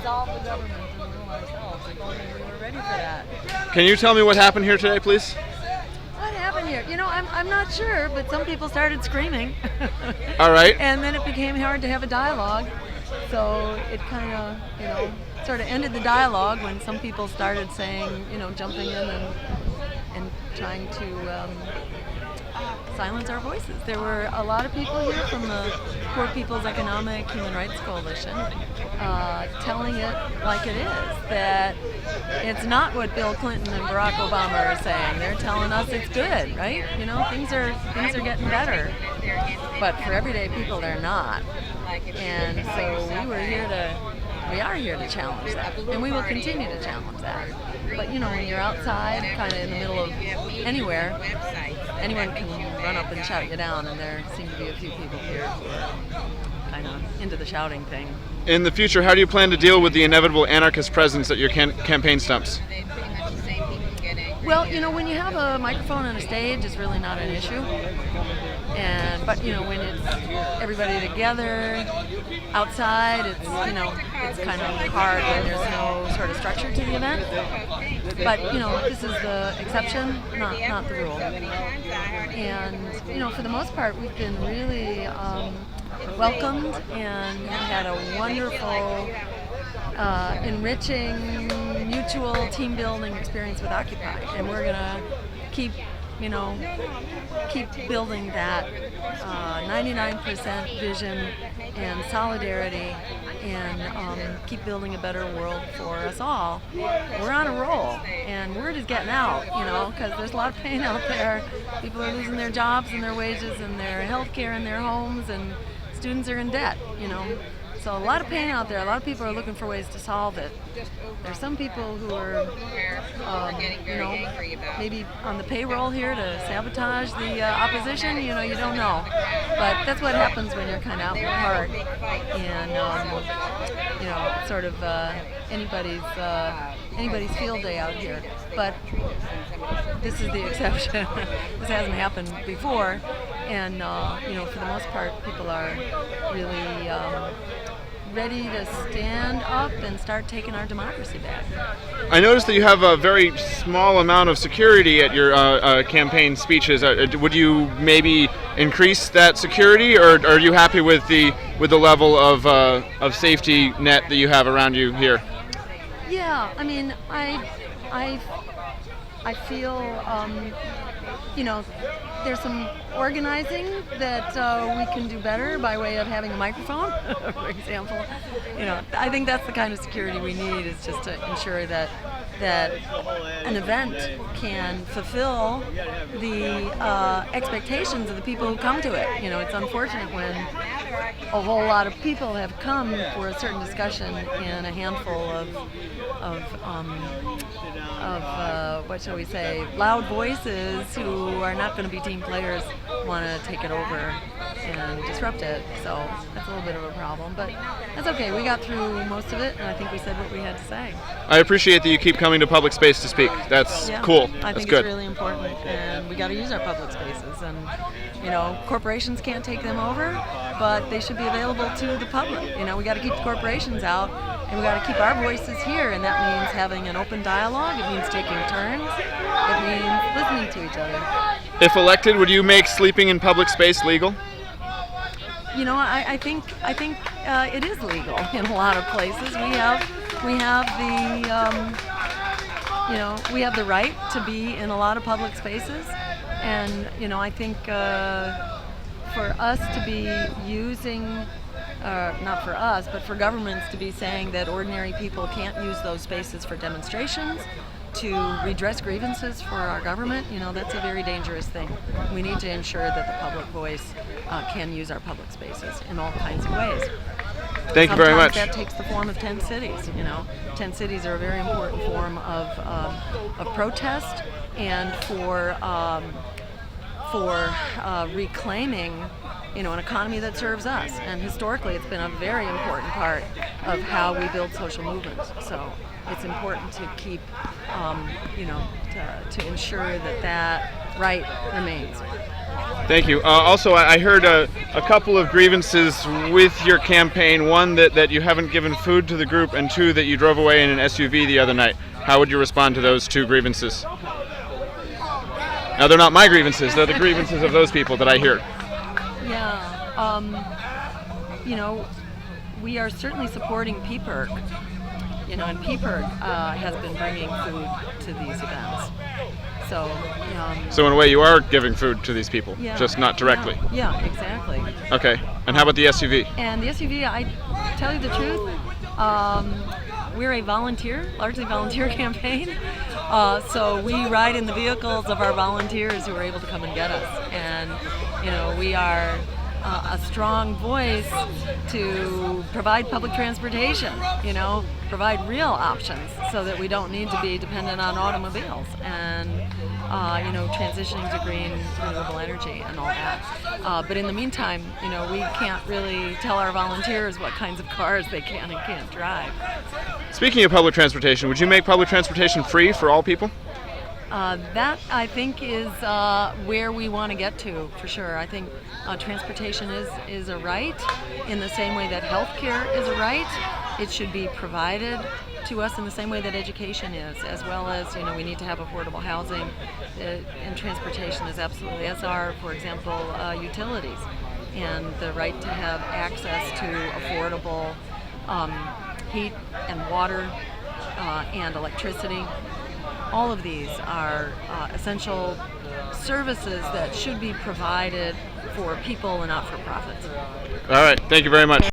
dissolve the government and rule ourselves. If only we were ready for that. Can you tell me what happened here today, please? What happened here? I'm not sure, but some people started screaming. All right. And then it became hard to have a dialogue. So it kind of, sort of ended the dialogue when some people started saying, jumping in and trying to silence our voices. There were a lot of people here from the Poor People's Economic Human Rights Coalition telling it like it is, that it's not what Bill Clinton and Barack Obama are saying. They're telling us it's good, right? Things are getting better. But for everyday people, they're not. And so we are here to challenge that, and we will continue to challenge that. But when you're outside, kind of in the middle of anywhere, anyone can run up and shout you down, and there seem to be a few people here who are kind of into the shouting thing. In the future, how do you plan to deal with the inevitable anarchist presence at your campaign stumps? Well, when you have a microphone on a stage, it's really not an issue. But when it's everybody together outside, it's kind of hard when there's no sort of structure to the event. But this is the exception, not the rule. And for the most part, we've been really welcomed and have had a wonderful, enriching, mutual team building experience with Occupy, and we're gonna keep building that 99% vision and solidarity, and keep building a better world for us all. We're on a roll, and word is getting out, because there's a lot of pain out there. People are losing their jobs and their wages and their health care and their homes, and students are in debt, So a lot of pain out there. A lot of people are looking for ways to solve it. There's some people who are, maybe on the payroll here to sabotage the opposition. You don't know. But that's what happens when you're kind of out in the heart. And, sort of anybody's field day out here. But this is the exception. This hasn't happened before. And, for the most part, people are really ready to stand up and start taking our democracy back. I noticed that you have a very small amount of security at your campaign speeches. Would you maybe increase that security, or are you happy with the level of safety net that you have around you here? Yeah, I feel there's some organizing that we can do better by way of having a microphone, for example. I think that's the kind of security we need, is just to ensure that an event can fulfill the expectations of the people who come to it. It's unfortunate when a whole lot of people have come for a certain discussion and a handful of what shall we say, loud voices who are not going to be team players want to take it over and disrupt it. So that's a little bit of a problem, but that's okay. We got through most of it, and I think we said what we had to say. I appreciate that you keep coming to public space to speak. That's cool. I That's think good. it's really important, and we got to use our public spaces. And corporations can't take them over, but they should be available to the public. We got to keep the corporations out, and we got to keep our voices here, and that means having an open dialogue. It means taking turns. It means listening to each other. If elected, would you make sleeping in public space legal? I think it is legal in a lot of places. We have the right to be in a lot of public spaces, and I think for us to be using, not for us, but for governments to be saying that ordinary people can't use those spaces for demonstrations, to redress grievances for our government, that's a very dangerous thing. We need to ensure that the public voice can use our public spaces in all kinds of ways. Thank you very much. Sometimes that takes the form of tent cities. Tent cities are a very important form of protest and for reclaiming, an economy that serves us. And historically, it's been a very important part of how we build social movements. So it's important to keep, to ensure that right remains. Thank you. Also, I heard a couple of grievances with your campaign. One, that you haven't given food to the group, and two, that you drove away in an SUV the other night. How would you respond to those two grievances? Now, they're not my grievances. They're the grievances of those people that I hear. Yeah. We are certainly supporting PPERG. And PPERG has been bringing food to these events. So in a way, you are giving food to these people, yeah, just not directly. Yeah, exactly. Okay. And how about the SUV? And the SUV, I tell you the truth, we're a largely volunteer campaign. So we ride in the vehicles of our volunteers who are able to come and get us. And, we are a strong voice to provide public transportation, provide real options so that we don't need to be dependent on automobiles and, transitioning to green renewable energy and all that. But in the meantime, we can't really tell our volunteers what kinds of cars they can and can't drive. Speaking of public transportation, would you make public transportation free for all people? That, I think, is where we want to get to, for sure. I think transportation is a right in the same way that healthcare is a right. It should be provided to us in the same way that education is, as well as, we need to have affordable housing, and transportation is absolutely, as are, for example, utilities, and the right to have access to affordable heat and water and electricity. All of these are essential services that should be provided for people and not for profits. All right. Thank you very much.